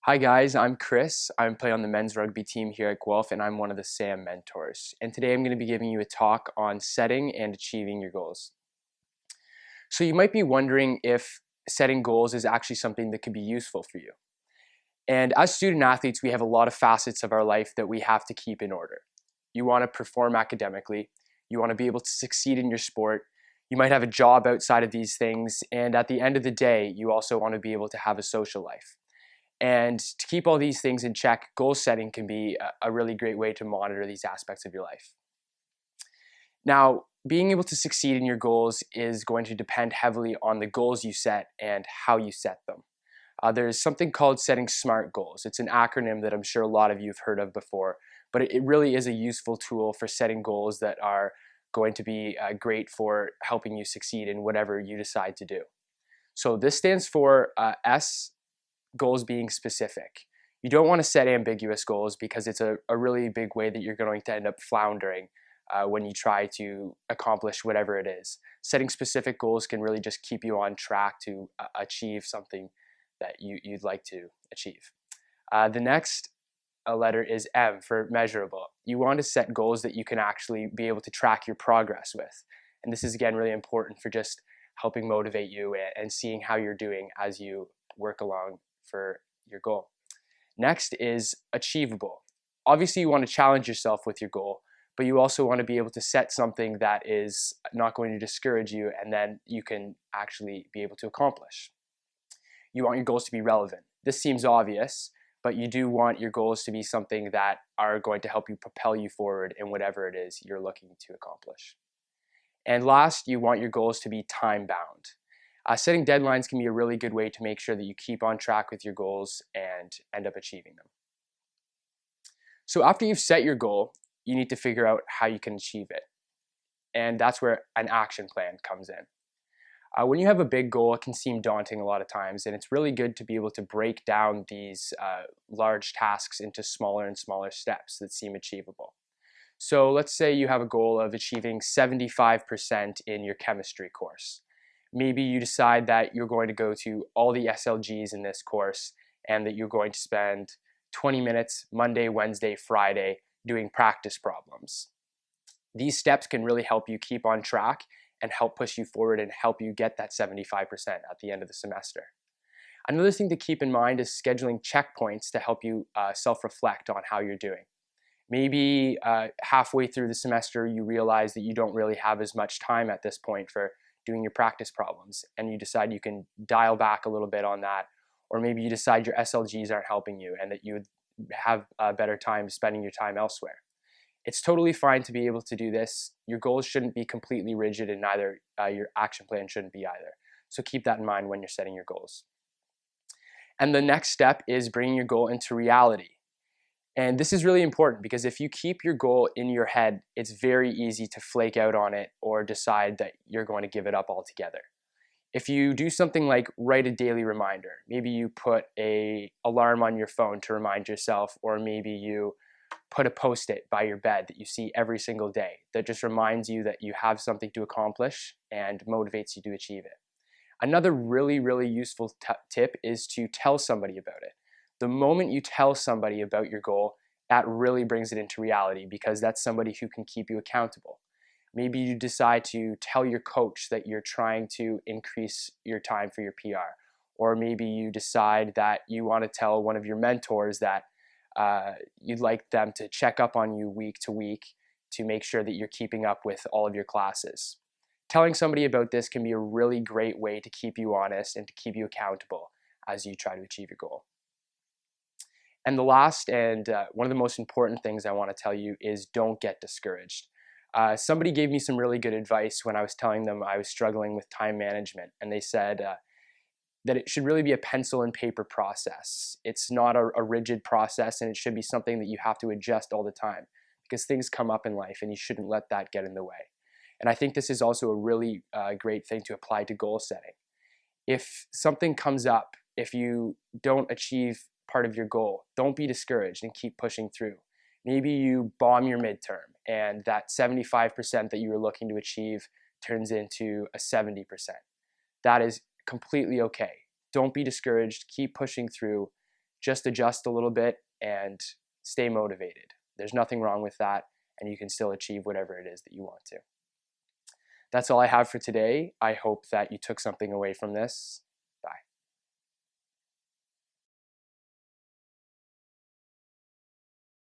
Hi guys, I'm Chris. I'm playing on the men's rugby team here at Guelph and I'm one of the SAM mentors. And today I'm going to be giving you a talk on setting and achieving your goals. So you might be wondering if setting goals is actually something that could be useful for you. And as student athletes, we have a lot of facets of our life that we have to keep in order. You want to perform academically, you want to be able to succeed in your sport, you might have a job outside of these things, and at the end of the day, you also want to be able to have a social life. And to keep all these things in check, goal setting can be a really great way to monitor these aspects of your life. Now, being able to succeed in your goals is going to depend heavily on the goals you set and how you set them. There's something called setting SMART goals. It's an acronym that I'm sure a lot of you have heard of before, but it really is a useful tool for setting goals that are going to be great for helping you succeed in whatever you decide to do. So this stands for S, goals being specific. You don't want to set ambiguous goals because it's a really big way that you're going to end up floundering when you try to accomplish whatever it is. Setting specific goals can really just keep you on track to achieve something that you'd like to achieve. The next letter is M for measurable. You want to set goals that you can actually be able to track your progress with. And this is again really important for just helping motivate you and seeing how you're doing as you work along for your goal. Next is achievable. Obviously you want to challenge yourself with your goal, but you also want to be able to set something that is not going to discourage you and then you can actually be able to accomplish. You want your goals to be relevant. This seems obvious, but you do want your goals to be something that are going to help you propel you forward in whatever it is you're looking to accomplish. And last, you want your goals to be time bound. Setting deadlines can be a really good way to make sure that you keep on track with your goals and end up achieving them. So after you've set your goal, you need to figure out how you can achieve it. And that's where an action plan comes in. When you have a big goal, it can seem daunting a lot of times, and it's really good to be able to break down these large tasks into smaller and smaller steps that seem achievable. So let's say you have a goal of achieving 75% in your chemistry course. Maybe you decide that you're going to go to all the SLGs in this course and that you're going to spend 20 minutes Monday, Wednesday, Friday doing practice problems. These steps can really help you keep on track and help push you forward and help you get that 75% at the end of the semester. Another thing to keep in mind is scheduling checkpoints to help you self-reflect on how you're doing. Maybe halfway through the semester you realize that you don't really have as much time at this point for doing your practice problems and you decide you can dial back a little bit on that, or maybe you decide your SLGs aren't helping you and that you would have a better time spending your time elsewhere. It's totally fine to be able to do this. Your goals shouldn't be completely rigid and neither your action plan shouldn't be either. So keep that in mind when you're setting your goals. And the next step is bringing your goal into reality. And this is really important because if you keep your goal in your head, it's very easy to flake out on it or decide that you're going to give it up altogether. If you do something like write a daily reminder, maybe you put an alarm on your phone to remind yourself, or maybe you put a post-it by your bed that you see every single day that just reminds you that you have something to accomplish and motivates you to achieve it. Another really, really useful tip is to tell somebody about it. The moment you tell somebody about your goal, that really brings it into reality because that's somebody who can keep you accountable. Maybe you decide to tell your coach that you're trying to increase your time for your PR. Or maybe you decide that you want to tell one of your mentors that you'd like them to check up on you week to week to make sure that you're keeping up with all of your classes. Telling somebody about this can be a really great way to keep you honest and to keep you accountable as you try to achieve your goal. And the last and one of the most important things I want to tell you is don't get discouraged. Somebody gave me some really good advice when I was telling them I was struggling with time management, and they said that it should really be a pencil and paper process. It's not a rigid process, and it should be something that you have to adjust all the time because things come up in life and you shouldn't let that get in the way. And I think this is also a really great thing to apply to goal setting. If something comes up, if you don't achieve part of your goal, don't be discouraged and keep pushing through. Maybe you bomb your midterm and that 75% that you were looking to achieve turns into a 70%. That is completely okay. Don't be discouraged. Keep pushing through. just adjust a little bit and stay motivated. There's nothing wrong with that, and you can still achieve whatever it is that you want to. That's all I have for today. I hope that you took something away from this.